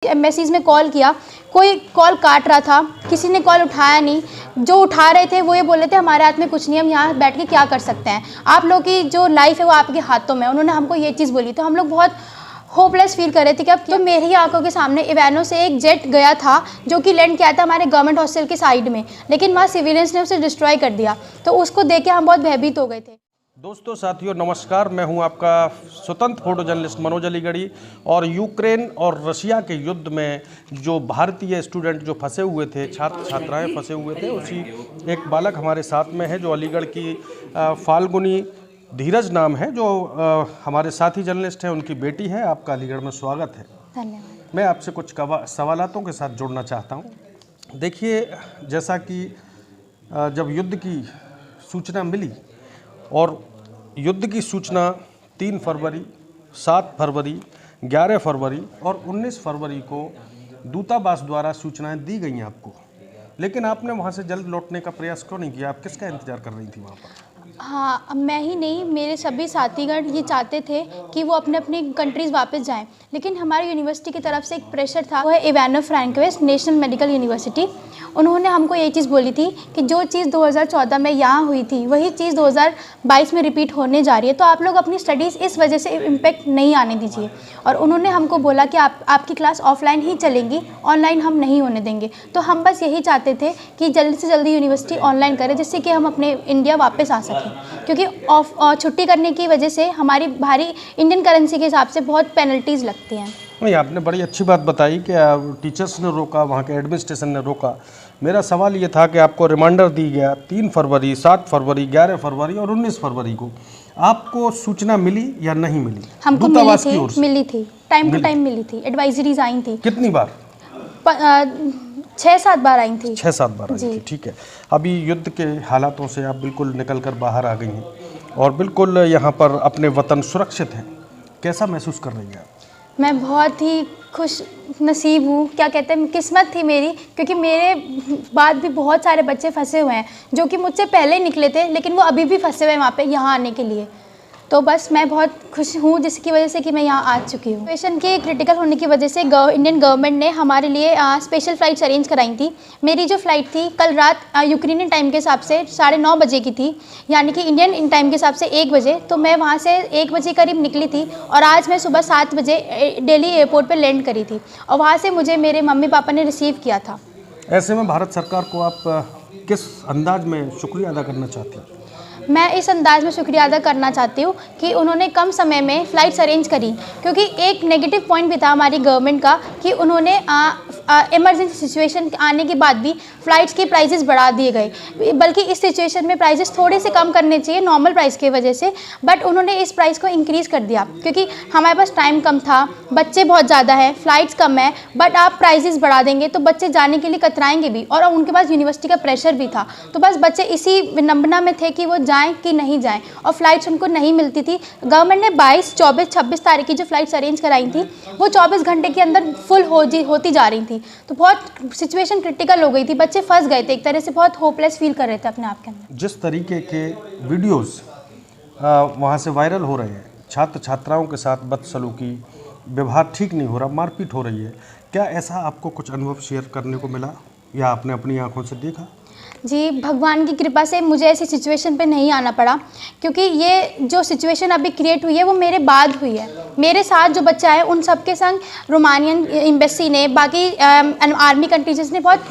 Embassies में call किया, कोई कॉल काट रहा था, किसी ने कॉल उठाया नहीं। जो उठा रहे थे वो ये बोल रहे थे हमारे हाथ में कुछ नहीं, हम यहाँ बैठ के क्या कर सकते हैं, आप लोग की जो लाइफ है वो आपके हाथों में। उन्होंने हमको ये चीज़ बोली तो हम लोग बहुत होपलेस फील कर रहे थे कि अब तो मेरी ही आंखों के सामने इवेनो से एक जेट गया था जो कि लैंड किया था हमारे गवर्नमेंट हॉस्टल के साइड में, लेकिन वहाँ सिविलियंस ने उसे डिस्ट्रॉय कर दिया। तो उसको देख के हम बहुत भयभीत हो गए थे। दोस्तों, साथियों, नमस्कार। मैं हूं आपका स्वतंत्र फोटो जर्नलिस्ट मनोज अलीगढ़ी। और यूक्रेन और रशिया के युद्ध में जो भारतीय स्टूडेंट जो फंसे हुए थे, छात्र छात्राएं फंसे हुए थे, उसी एक बालक हमारे साथ में है जो अलीगढ़ की फाल्गुनी धीरज नाम है, जो हमारे साथी जर्नलिस्ट हैं, उनकी बेटी है। आपका अलीगढ़ में स्वागत है। धन्यवाद। मैं आपसे कुछ सवालातों के साथ जुड़ना चाहता हूँ। देखिए, जैसा कि जब युद्ध की सूचना मिली और युद्ध की सूचना 3 फरवरी, 7 फरवरी, 11 फरवरी और 19 फरवरी को दूतावास द्वारा सूचनाएं दी गई आपको, लेकिन आपने वहां से जल्द लौटने का प्रयास क्यों नहीं किया? आप किसका इंतजार कर रही थी वहां पर? हाँ, मैं ही नहीं, मेरे सभी साथीगण ये चाहते थे कि वो अपने अपनी कंट्रीज़ वापस जाएं, लेकिन हमारी यूनिवर्सिटी की तरफ से एक प्रेशर था, वो है इवानो फ्रैंकोविच नेशनल मेडिकल यूनिवर्सिटी। उन्होंने हमको ये चीज़ बोली थी कि जो चीज़ 2014 में यहाँ हुई थी वही चीज़ 2022 में रिपीट होने जा रही है, तो आप लोग अपनी स्टडीज़ इस वजह से इम्पेक्ट नहीं आने दीजिए। और उन्होंने हमको बोला कि आपकी क्लास ऑफलाइन ही चलेंगी, ऑनलाइन हम नहीं होने देंगे। तो हम बस यही चाहते थे कि जल्दी से जल्दी यूनिवर्सिटी ऑनलाइन करें, जिससे कि हम अपने इंडिया वापस आ सकें, क्योंकि छुट्टी करने की वजह से हमारी भारी इंडियन करेंसी के हिसाब से बहुत पेनल्टीज़ लगती हैं। नहीं, आपने बड़ी अच्छी बात बताई कि टीचर्स ने रोका, वहाँ के एडमिनिस्ट्रेशन ने रोका। मेरा सवाल ये था कि आपको रिमाइंडर दी गया 3 फरवरी, 7 फरवरी, 11 फरवरी और 19 फरवरी को, आपको सूचना मिली या नहीं मिली? हमको दूतावास की ओर से मिली थी, टाइम टू टाइम मिली थी, एडवाइजरीज आई थी। कितनी बार? 6-7 बार आई थी। 6-7 बार आई थी, ठीक है। अभी युद्ध के हालातों से आप बिल्कुल निकल कर बाहर आ गई हैं और बिल्कुल यहाँ पर अपने वतन सुरक्षित हैं। कैसा महसूस कर रही हैं आप? मैं बहुत ही खुश नसीब हूँ, क्या कहते हैं, किस्मत थी मेरी, क्योंकि मेरे बाद भी बहुत सारे बच्चे फंसे हुए हैं जो कि मुझसे पहले निकले थे, लेकिन वो अभी भी फंसे हुए हैं वहाँ पे यहाँ आने के लिए। तो बस मैं बहुत खुश हूँ जिसकी वजह से कि मैं यहाँ आ चुकी हूँ। सिचुएशन के क्रिटिकल होने की वजह से इंडियन गवर्नमेंट ने हमारे लिए स्पेशल फ़्लाइट्स अरेंज कराई थी। मेरी जो फ़्लाइट थी कल रात यूक्रेनियन टाइम के हिसाब से 9:30 बजे की थी, यानी कि इंडियन टाइम के हिसाब से 1 बजे। तो मैं वहाँ से 1 बजे करीब निकली थी और आज मैं सुबह 7 बजे दिल्ली एयरपोर्ट पर लैंड करी थी और वहाँ से मुझे मेरे मम्मी पापा ने रिसीव किया था। ऐसे में भारत सरकार को आप किस अंदाज में शुक्रिया अदा करना चाहती हैं? मैं इस अंदाज़ में शुक्रिया अदा करना चाहती हूँ कि उन्होंने कम समय में फ़्लाइट्स अरेंज करी, क्योंकि एक नेगेटिव पॉइंट भी था हमारी गवर्नमेंट का कि उन्होंने इमरजेंसी सिचुएशन आने के बाद भी फ़्लाइट्स के प्राइसेस बढ़ा दिए गए, बल्कि इस सिचुएशन में प्राइसेस थोड़े से कम करने चाहिए नॉर्मल प्राइस की वजह से, बट उन्होंने इस प्राइस को इंक्रीज़ कर दिया क्योंकि हमारे पास टाइम कम था, बच्चे बहुत ज़्यादा हैं, फ़्लाइट्स कम है, बट आप प्राइसेस बढ़ा देंगे तो बच्चे जाने के लिए कतराएंगे भी और उनके पास यूनिवर्सिटी का प्रेशर भी था। तो बस बच्चे इसी विडंबना में थे कि वो जाएँ कि नहीं जाएं और फ्लाइट्स उनको नहीं मिलती थी। गवर्नमेंट ने 22, 24, 26 तारीख की जो फ्लाइट्स अरेंज कराई थी वो 24 घंटे के अंदर फुल होती जा रही थी। तो बहुत सिचुएशन क्रिटिकल हो गई थी, बच्चे फंस गए थे, एक तरह से बहुत होपलेस फील कर रहे थे अपने आप के अंदर। जिस तरीके के वीडियोस वहाँ से वायरल हो रहे हैं, छात्र छात्राओं के साथ बदसलूकी, व्यवहार ठीक नहीं हो रहा, मारपीट हो रही है, क्या ऐसा आपको कुछ अनुभव शेयर करने को मिला या आपने अपनी आंखों से देखा? जी, भगवान की कृपा से मुझे ऐसी सिचुएशन पे नहीं आना पड़ा, क्योंकि ये जो सिचुएशन अभी क्रिएट हुई है वो मेरे बाद हुई है। मेरे साथ जो बच्चा है उन सब के संग रोमानियन एम्बेसी ने, बाकी आर्मी कंट्रीज ने बहुत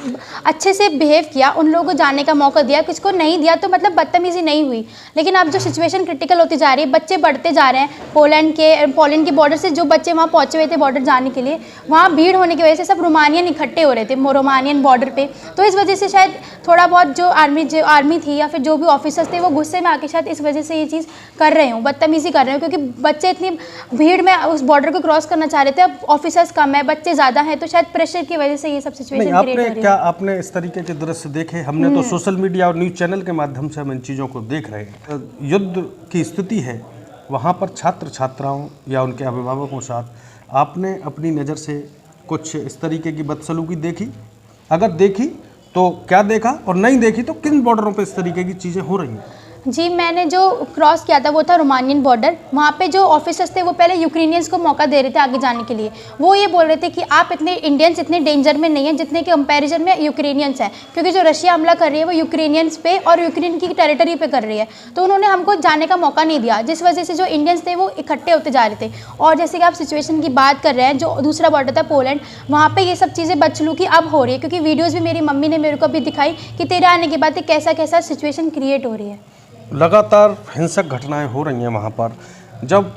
अच्छे से बिहेव किया, उन लोगों को जाने का मौका दिया, किसको नहीं दिया, तो मतलब बदतमीज़ी नहीं हुई। लेकिन अब जो सिचुएशन क्रिटिकल होती जा रही है, बच्चे बढ़ते जा रहे हैं, पोलैंड के बॉर्डर से जो बच्चे वहाँ पहुँचे हुए थे बॉर्डर जाने के लिए, वहाँ भीड़ होने की वजह से सब रोमानियन इकट्ठे हो रहे थे रोमानियन बॉर्डर पर। तो इस वजह से शायद थोड़ा बहुत जो आर्मी थी या फिर जो भी ऑफिसर्स थे वो गुस्से में आके शायद इस वजह से ये चीज़ कर रहे हो, बदतमीज़ी कर रहे हो, क्योंकि बच्चे इतनी भीड़ में उस बॉर्डर को क्रॉस करना चाह रहे थे। अब ऑफिसर्स कम है, बच्चे ज़्यादा हैं, तो शायद प्रेशर की वजह से ये सब सिचुएशन क्रिएट हो रही है। क्या आपने इस तरीके के दृश्य देखे? हमने तो सोशल मीडिया और न्यूज़ चैनल के माध्यम से हम इन चीज़ों को देख रहे हैं। युद्ध की स्थिति है, वहाँ पर छात्र छात्राओं या उनके अभिभावकों के साथ आपने अपनी नज़र से कुछ इस तरीके की बदसलूकी देखी? अगर देखी तो क्या देखा, और नहीं देखी तो किन बॉर्डरों पे इस तरीके की चीज़ें हो रही हैं? जी, मैंने जो क्रॉस किया था वो था रोमानियन बॉर्डर। वहाँ पे जो ऑफिसर्स थे वो पहले यूक्रेनियंस को मौका दे रहे थे आगे जाने के लिए। वो ये बोल रहे थे कि आप इतने इंडियंस इतने डेंजर में नहीं हैं जितने के कंपैरिजन में यूक्रेनियंस हैं, क्योंकि जो रशिया हमला कर रही है वो यूक्रेनियंस पे और यूक्रेन की टेरिटरी पे कर रही है। तो उन्होंने हमको जाने का मौका नहीं दिया, जिस वजह से जो इंडियंस थे वो इकट्ठे होते जा रहे थे। और जैसे कि आप सिचुएशन की बात कर रहे हैं, जो दूसरा बॉर्डर था पोलैंड, वहाँ पर ये सब चीज़ें बदसलूकी अब हो रही है, क्योंकि वीडियोज़ भी मेरी मम्मी ने मेरे को अभी दिखाई कि तेरे आने के बाद कैसा कैसा सिचुएशन क्रिएट हो रही है। लगातार हिंसक घटनाएं हो रही हैं वहाँ पर। जब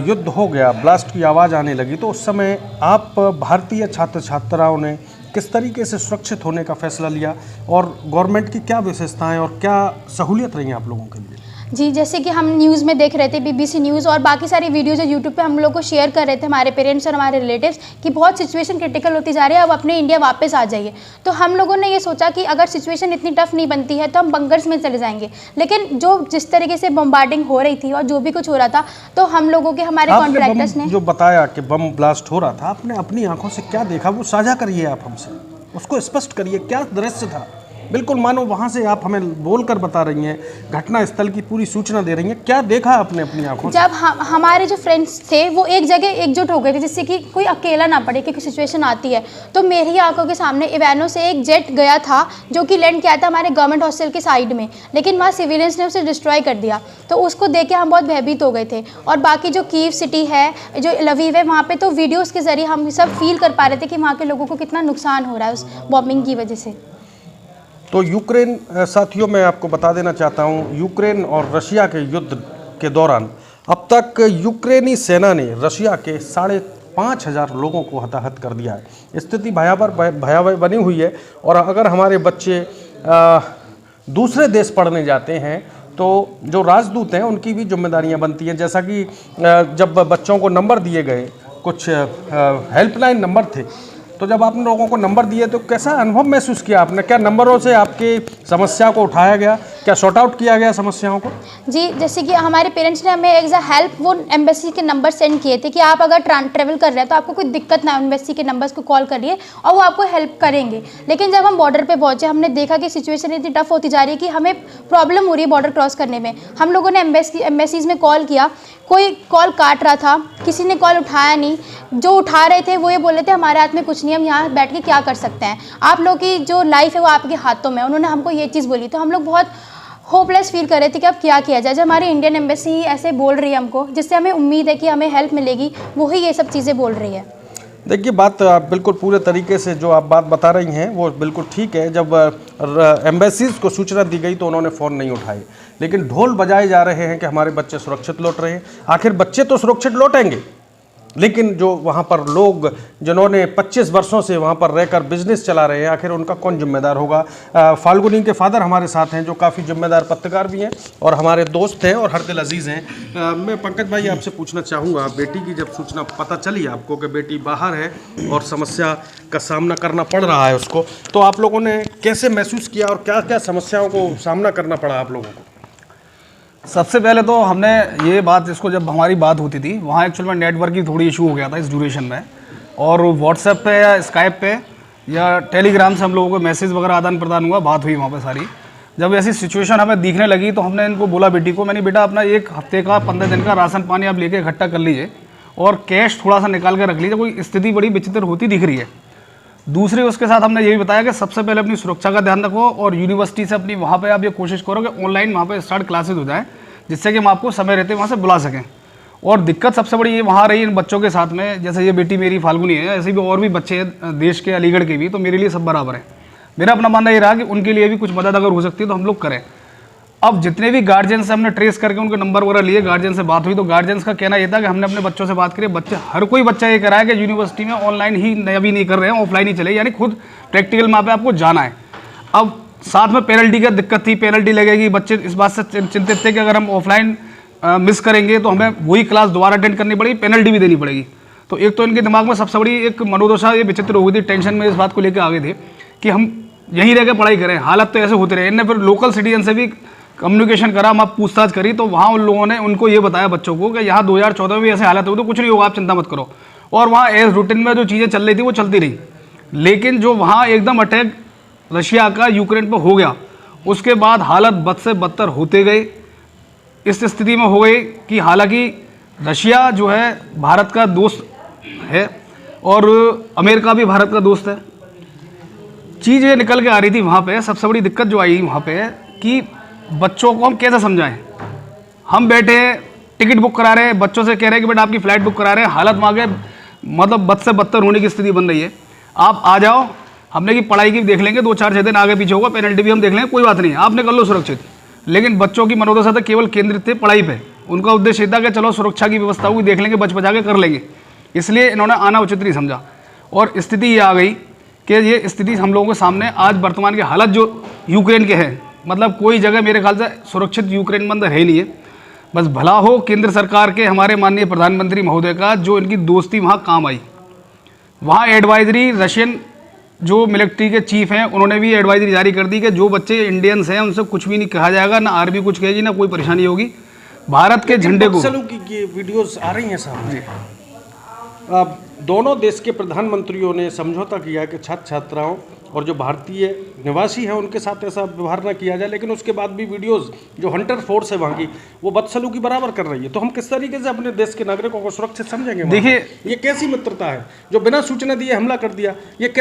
युद्ध हो गया, ब्लास्ट की आवाज़ आने लगी, तो उस समय आप भारतीय छात्र छात्राओं ने किस तरीके से सुरक्षित होने का फैसला लिया और गवर्नमेंट की क्या विशेषताएं और क्या सहूलियत रही आप लोगों के लिए? जी, जैसे कि हम न्यूज़ में देख रहे थे, BBC न्यूज़ और बाकी सारी वीडियो जो यूट्यूब पे हम लोग को शेयर कर रहे थे हमारे पेरेंट्स और हमारे रिलेटिव्स कि बहुत सिचुएशन क्रिटिकल होती जा रही है, अब अपने इंडिया वापस आ जाइए। तो हम लोगों ने ये सोचा कि अगर सिचुएशन इतनी टफ नहीं बनती है तो हम बंकर्स में चले जाएंगे। लेकिन जो जिस तरीके से बम्बार्डिंग हो रही थी और जो भी कुछ हो रहा था, तो हम लोगों के हमारे कॉन्ट्रैक्टर्स ने जो बताया कि बम ब्लास्ट हो रहा था, आपने अपनी आंखों से क्या देखा वो साझा करिए, आप हमसे उसको स्पष्ट करिए, क्या दृश्य था। बिल्कुल मानो वहाँ से आप हमें बोलकर बता रही हैं, घटना स्थल की पूरी सूचना दे रही हैं, क्या देखा आपने अपनी आंखों से? जब हमारे जो फ्रेंड्स थे वो एक जगह एकजुट हो गए थे, जिससे कि कोई अकेला ना पड़े, क्योंकि सिचुएशन आती है। तो मेरी आंखों के सामने इवेनो से एक जेट गया था जो कि लैंड किया था हमारे गवर्नमेंट हॉस्टल के साइड में, लेकिन वहाँ सिविलियंस ने उसे डिस्ट्रॉय कर दिया। तो उसको देख के हम बहुत भयभीत हो गए थे। और बाकी जो कीव सिटी है, जो लवीव है, वहाँ पर तो वीडियोज़ के ज़रिए हम सब फील कर पा रहे थे कि वहाँ के लोगों को कितना नुकसान हो रहा है उस बॉम्बिंग की वजह से। तो यूक्रेन, साथियों मैं आपको बता देना चाहता हूँ, यूक्रेन और रशिया के युद्ध के दौरान अब तक यूक्रेनी सेना ने रशिया के 5,500 लोगों को हताहत कर दिया है। स्थिति भयावह बनी हुई है। और अगर हमारे बच्चे दूसरे देश पढ़ने जाते हैं तो जो राजदूत हैं उनकी भी जिम्मेदारियां बनती हैं। जैसा कि जब बच्चों को नंबर दिए गए, कुछ हेल्पलाइन नंबर थे, तो जब आपने लोगों को नंबर दिए तो कैसा अनुभव महसूस किया आपने? क्या नंबरों से आपकी समस्या को उठाया गया, क्या सॉर्ट आउट किया गया समस्याओं को? जी, जैसे कि हमारे पेरेंट्स ने हमें एज अ हेल्प वो एम्बेसी के नंबर सेंड किए थे कि आप अगर ट्रैवल कर रहे हैं तो आपको कोई दिक्कत ना, एम्बेसी के नंबर्स को कॉल करिए और वो आपको हेल्प करेंगे। लेकिन जब हम बॉर्डर पे पहुंचे, हमने देखा कि सिचुएशन इतनी टफ होती जा रही है कि हमें प्रॉब्लम हो रही है बॉर्डर क्रॉस करने में। हम लोगों ने एम्बेसीज में कॉल किया, कोई कॉल काट रहा था, किसी ने कॉल उठाया नहीं। जो उठा रहे थे वो ये बोल रहे थे हमारे हाथ में कुछ नहीं, हम यहाँ बैठ के क्या कर सकते हैं, आप लोग की जो लाइफ है वो आपके हाथों में। उन्होंने हमको ये चीज़ बोली। तो हम लोग बहुत होपलेस फील कर रहे थे कि अब क्या किया जाए। जब हमारी इंडियन एम्बेसी ऐसे बोल रही है हमको, जिससे हमें उम्मीद है कि हमें हेल्प मिलेगी, वही ये सब चीज़ें बोल रही है। देखिए, बात आप बिल्कुल पूरे तरीके से जो आप बात बता रही हैं वो बिल्कुल ठीक है। जब एम्बेसीज को सूचना दी गई तो उन्होंने फ़ोन नहीं उठाए, लेकिन ढोल बजाए जा रहे हैं कि हमारे बच्चे सुरक्षित लौट रहे हैं। आखिर बच्चे तो सुरक्षित लौटेंगे, लेकिन जो वहाँ पर लोग जिन्होंने 25 वर्षों से वहाँ पर रहकर बिजनेस चला रहे हैं, आखिर उनका कौन जिम्मेदार होगा? फाल्गुनी के फादर हमारे साथ हैं, जो काफ़ी जिम्मेदार पत्रकार भी हैं और हमारे दोस्त हैं और हरदिल अजीज़ हैं। मैं पंकज भाई आपसे पूछना चाहूँगा, बेटी की जब सूचना पता चली आपको कि बेटी बाहर है और समस्या का सामना करना पड़ रहा है उसको, तो आप लोगों ने कैसे महसूस किया और क्या क्या समस्याओं को सामना करना पड़ा आप लोगों को? सबसे पहले तो हमने ये बात, इसको जब हमारी बात होती थी वहाँ एक्चुअल में नेटवर्क की थोड़ी इशू हो गया था इस ड्यूरेशन में, और व्हाट्सएप पे या स्काइप पे या टेलीग्राम से हम लोगों को मैसेज वगैरह आदान प्रदान हुआ, बात हुई वहाँ पे सारी। जब ऐसी सिचुएशन हमें दिखने लगी तो हमने इनको बोला, बेटी को, मैंने बेटा अपना 1 हफ्ते का 15 दिन का राशन पानी आप लेके इकट्ठा कर लीजिए और कैश थोड़ा सा निकाल कर रख लीजिए, कोई स्थिति बड़ी विचित्र होती दिख रही है। दूसरी उसके साथ हमने ये भी बताया कि सबसे पहले अपनी सुरक्षा का ध्यान रखो और यूनिवर्सिटी से अपनी वहाँ पे आप ये कोशिश करो कि ऑनलाइन वहाँ पे स्टार्ट क्लासेस हो जाए, जिससे कि हम आपको समय रहते वहाँ से बुला सकें। और दिक्कत सबसे बड़ी ये वहाँ रही इन बच्चों के साथ में, जैसे ये बेटी मेरी फाल्गुनी है, ऐसे भी और भी बच्चे हैं देश के, अलीगढ़ के भी, तो मेरे लिए सब बराबर है। मेरा अपना मानना ये रहा कि उनके लिए भी कुछ मदद अगर हो सकती है तो हम लोग करें। अब जितने भी गार्जियन से हमने ट्रेस करके उनके नंबर वगैरह लिए, गार्जियन से बात हुई, तो गार्जियंस का कहना यह था कि हमने अपने बच्चों से बात करी, बच्चे हर कोई बच्चा ये कह रहा है कि यूनिवर्सिटी में ऑनलाइन ही अभी नहीं कर रहे हैं, ऑफलाइन ही चले, यानी खुद प्रैक्टिकल वहाँ पे आपको जाना है। अब साथ में पेनल्टी की दिक्कत थी, पेनल्टी लगेगी, बच्चे इस बात से चिंतित थे कि अगर हम ऑफलाइन मिस करेंगे तो हमें वही क्लास दोबारा अटेंड करनी पड़ेगी, पेनल्टी भी देनी पड़ेगी। तो एक तो इनके दिमाग में सबसे बड़ी एक मनोदशा ये विचित्र हो गई थी, टेंशन में इस बात को लेकर आ गए थे कि हम यहीं रह के पढ़ाई करें। हालत तो ऐसे होते रहे। इनने फिर लोकल सिटीजन से भी कम्युनिकेशन करा, हम आप पूछताछ करी, तो वहाँ उन लोगों ने उनको ये बताया बच्चों को कि यहाँ 2014 में भी ऐसे हालत हुई, तो कुछ नहीं होगा, आप चिंता मत करो। और वहाँ एज रूटीन में जो चीज़ें चल रही थी वो चलती रही। लेकिन जो वहाँ एकदम अटैक रशिया का यूक्रेन पर हो गया, उसके बाद हालत बद से बदतर होते गए। इस स्थिति में हो गई कि हालांकि रशिया जो है भारत का दोस्त है और अमेरिका भी भारत का दोस्त है। चीज़ ये निकल के आ रही थी वहाँ पे, सबसे बड़ी दिक्कत जो आई वहाँ पे कि बच्चों को हम कैसे समझाएं। हम बैठे टिकट बुक करा रहे हैं, बच्चों से कह रहे हैं कि बेटा आपकी फ़्लाइट बुक करा रहे हैं, हालत में आगे मतलब बद से बदतर होने की स्थिति बन रही है। आप आ जाओ, हमने की पढ़ाई की देख लेंगे, 2-4-6 दिन आगे पीछे होगा, पेनल्टी भी हम देख लेंगे, कोई बात नहीं, आपने कर लो सुरक्षित। लेकिन बच्चों की मनोदशा तो केवल केंद्रित थे पढ़ाई पे। उनका उद्देश्य था कि चलो सुरक्षा की व्यवस्था हुई देख लेंगे, बच बचा के कर लेंगे, इसलिए इन्होंने आना उचित नहीं समझा। और स्थिति ये आ गई कि ये स्थिति हम लोगों के सामने आज वर्तमान के हालत जो यूक्रेन के हैं, मतलब कोई जगह मेरे ख्याल से सुरक्षित यूक्रेन में अंदर है नहीं है। बस भला हो केंद्र सरकार के हमारे माननीय प्रधानमंत्री महोदय का, जो इनकी दोस्ती वहाँ काम आई। वहाँ एडवाइजरी रशियन जो मिलिट्री के चीफ हैं उन्होंने भी एडवाइजरी जारी कर दी कि जो बच्चे इंडियंस हैं उनसे कुछ भी नहीं कहा जाएगा, ना आर्मी कुछ कहेगी, ना कोई परेशानी होगी। भारत के झंडे को की वीडियोस आ रही हैं सामने। अब दोनों देश के प्रधानमंत्रियों ने समझौता किया कि छात्र छात्राओं और जो भारतीय निवासी हैं उनके साथ ऐसा व्यवहार ना किया जाए, लेकिन उसके बाद भी वीडियोस जो हंटर फोर्स है वहाँ की वो बदसलूकी बराबर कर रही है। तो हम किस तरीके से अपने देश के नागरिकों को सुरक्षित समझेंगे? देखिए, ये कैसी मित्रता है जो बिना सूचना दिए हमला कर दिया? ये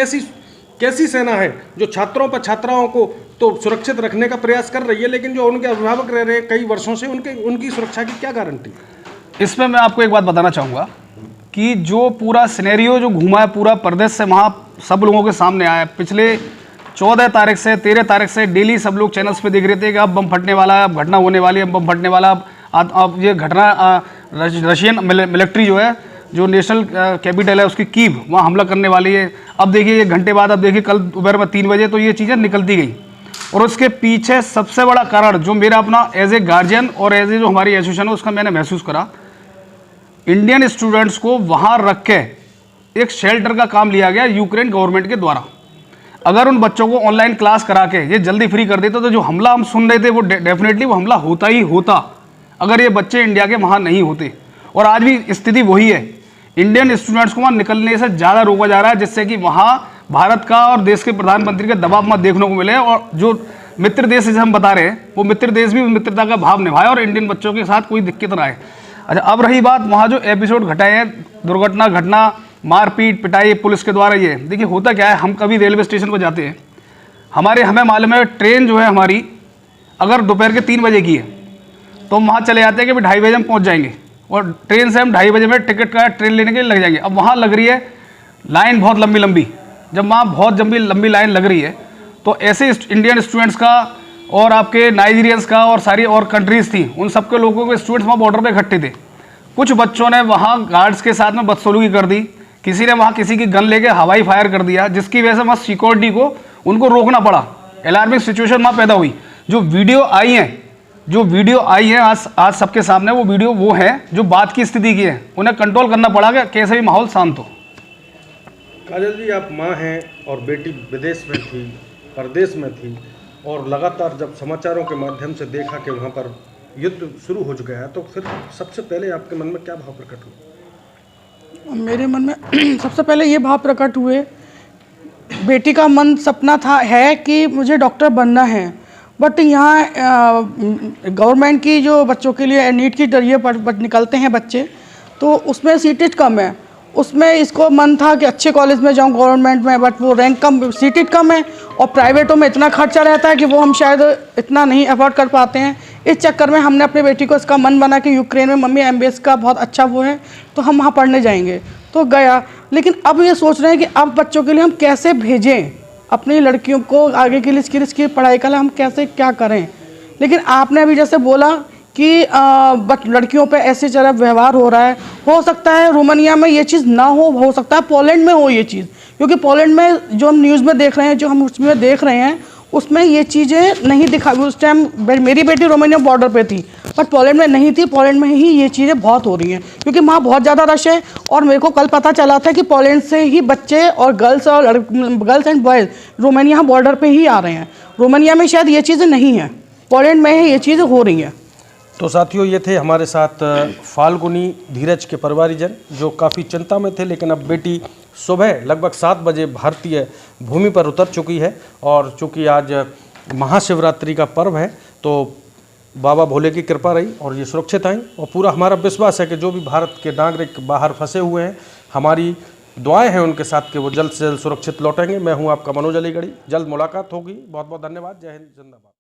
कैसी सेना है जो छात्रों पर छात्राओं को तो सुरक्षित रखने का प्रयास कर रही है, लेकिन जो उनके अभिभावक रह रहे हैं कई वर्षों से उनकी सुरक्षा की क्या गारंटी? इसमें मैं आपको एक बात बताना चाहूँगा कि जो पूरा सिनेरियो जो घूमा है पूरा प्रदेश से वहाँ सब लोगों के सामने आया है। पिछले 14 तारीख से 13 तारीख से डेली सब लोग चैनल्स पे देख रहे थे कि अब बम फटने वाला है, अब घटना होने वाली है, अब बम फटने वाला, अब ये घटना रशियन मिलिट्री जो है, जो नेशनल कैपिटल है उसकी कीव, वहाँ हमला करने वाली है। अब देखिए एक घंटे बाद, अब देखिए कल दोपहर में 3 बजे तो ये चीज़ें निकलती गई। और उसके पीछे सबसे बड़ा कारण जो मेरा अपना एज ए गार्जियन और एज ए जो हमारी एसोसिएशन है उसका मैंने महसूस करा, इंडियन स्टूडेंट्स को वहाँ रख के एक शेल्टर का काम लिया गया यूक्रेन गवर्नमेंट के द्वारा। अगर उन बच्चों को ऑनलाइन क्लास करा के ये जल्दी फ्री कर देते तो जो हमला हम सुन रहे थे वो डेफिनेटली वो हमला होता ही होता, अगर ये बच्चे इंडिया के वहाँ नहीं होते। और आज भी स्थिति वही है, इंडियन स्टूडेंट्स को वहाँ निकलने से ज़्यादा रोका जा रहा है, जिससे कि वहाँ भारत का और देश के प्रधानमंत्री का दबाव मत देखने को मिले। और जो मित्र देश जैसे हम बता रहे हैं वो मित्र देश भी मित्रता का भाव निभाए और इंडियन बच्चों के साथ कोई दिक्कत ना आए। अच्छा, अब रही बात वहाँ जो एपिसोड घटाए हैं, दुर्घटना घटना, मारपीट पिटाई पुलिस के द्वारा, ये देखिए होता क्या है, हम कभी रेलवे स्टेशन पर जाते हैं, हमें मालूम है ट्रेन जो है हमारी अगर दोपहर के 3 बजे की है तो हम वहाँ चले जाते हैं कि 2:30 बजे हम पहुँच जाएंगे, और ट्रेन से हम 2:30 बजे में टिकट का ट्रेन लेने के लिए लग जाएंगे। अब वहाँ लग रही है लाइन बहुत लंबी, जब वहाँ बहुत लंबी लाइन लग रही है तो ऐसे इंडियन स्टूडेंट्स का और आपके नाइजीरियंस का और सारी और कंट्रीज़ थी, उन सबके लोगों के स्टूडेंट्स वहाँ बॉर्डर पे इकट्ठे थे। कुछ बच्चों ने वहाँ गार्ड्स के साथ में बदसलूकी कर दी, किसी ने वहाँ किसी की गन लेके हवाई फायर कर दिया, जिसकी वजह से वहाँ सिक्योरिटी को उनको रोकना पड़ा। अलार्मिंग सिचुएशन वहाँ पैदा हुई। जो वीडियो आई है आज सबके सामने, वो वीडियो वो है जो बात की स्थिति की है, उन्हें कंट्रोल करना पड़ा कि कैसे भी माहौल शांत हो। काजल जी, आप माँ हैं और बेटी विदेश में थी, परदेश में थी, और लगातार जब समाचारों के माध्यम से देखा कि वहाँ पर युद्ध शुरू हो चुका है, तो फिर सबसे पहले आपके मन में क्या भाव प्रकट हुआ? मेरे मन में सबसे पहले ये भाव प्रकट हुए, बेटी का मन सपना है कि मुझे डॉक्टर बनना है, बट यहाँ गवर्नमेंट की जो बच्चों के लिए नीट की जरिए निकलते हैं बच्चे, तो उसमें सीटेज कम है। उसमें इसको मन था कि अच्छे कॉलेज में जाऊँ गवर्नमेंट में, बट वो रैंक कम, सीटेज कम है, और प्राइवेटों में इतना खर्चा रहता है कि वो हम शायद इतना नहीं अफोर्ड कर पाते हैं। इस चक्कर में हमने अपने बेटी को इसका मन बना कि यूक्रेन में मम्मी MBS का बहुत अच्छा वो है तो हम वहाँ पढ़ने जाएंगे, तो गया। लेकिन अब ये सोच रहे हैं कि अब बच्चों के लिए हम कैसे भेजें, अपनी लड़कियों को आगे के लिए इसकी पढ़ाई के लिए हम कैसे क्या करें। लेकिन आपने अभी जैसे बोला कि लड़कियों पे ऐसे तरह व्यवहार हो रहा है, हो सकता है रोमानिया में ये चीज़ ना हो सकता है पोलैंड में हो ये चीज़, क्योंकि पोलैंड में जो हम न्यूज़ में देख रहे हैं, जो हम उसमें देख रहे हैं, उसमें ये चीज़ें नहीं दिखा। उस टाइम मेरी बेटी रोमानिया बॉर्डर पे थी, बट पोलैंड में नहीं थी। पोलैंड में ही ये चीज़ें बहुत हो रही हैं, क्योंकि वहाँ बहुत ज़्यादा रश है। और मेरे को कल पता चला था कि पोलैंड से ही बच्चे और girls and boys Romania border पे ही आ रहे हैं। रोमानिया में शायद ये चीज़ें नहीं हैं, पोलैंड में ही ये चीज़ें हो रही हैं। तो साथियों, ये थे हमारे साथ फाल्गुनी धीरज के परिवारीजन जो काफ़ी चिंता में थे, लेकिन अब बेटी सुबह लगभग 7 बजे भारतीय भूमि पर उतर चुकी है। और चूँकि आज महाशिवरात्रि का पर्व है, तो बाबा भोले की कृपा रही और ये सुरक्षित आई। और पूरा हमारा विश्वास है कि जो भी भारत के नागरिक बाहर फंसे हुए हैं, हमारी दुआएं हैं उनके साथ कि वो जल्द से जल्द सुरक्षित लौटेंगे। मैं हूं आपका मनोज अलीगढ़ी, जल्द मुलाकात होगी। बहुत बहुत धन्यवाद। जय हिंद, जिंदाबाद।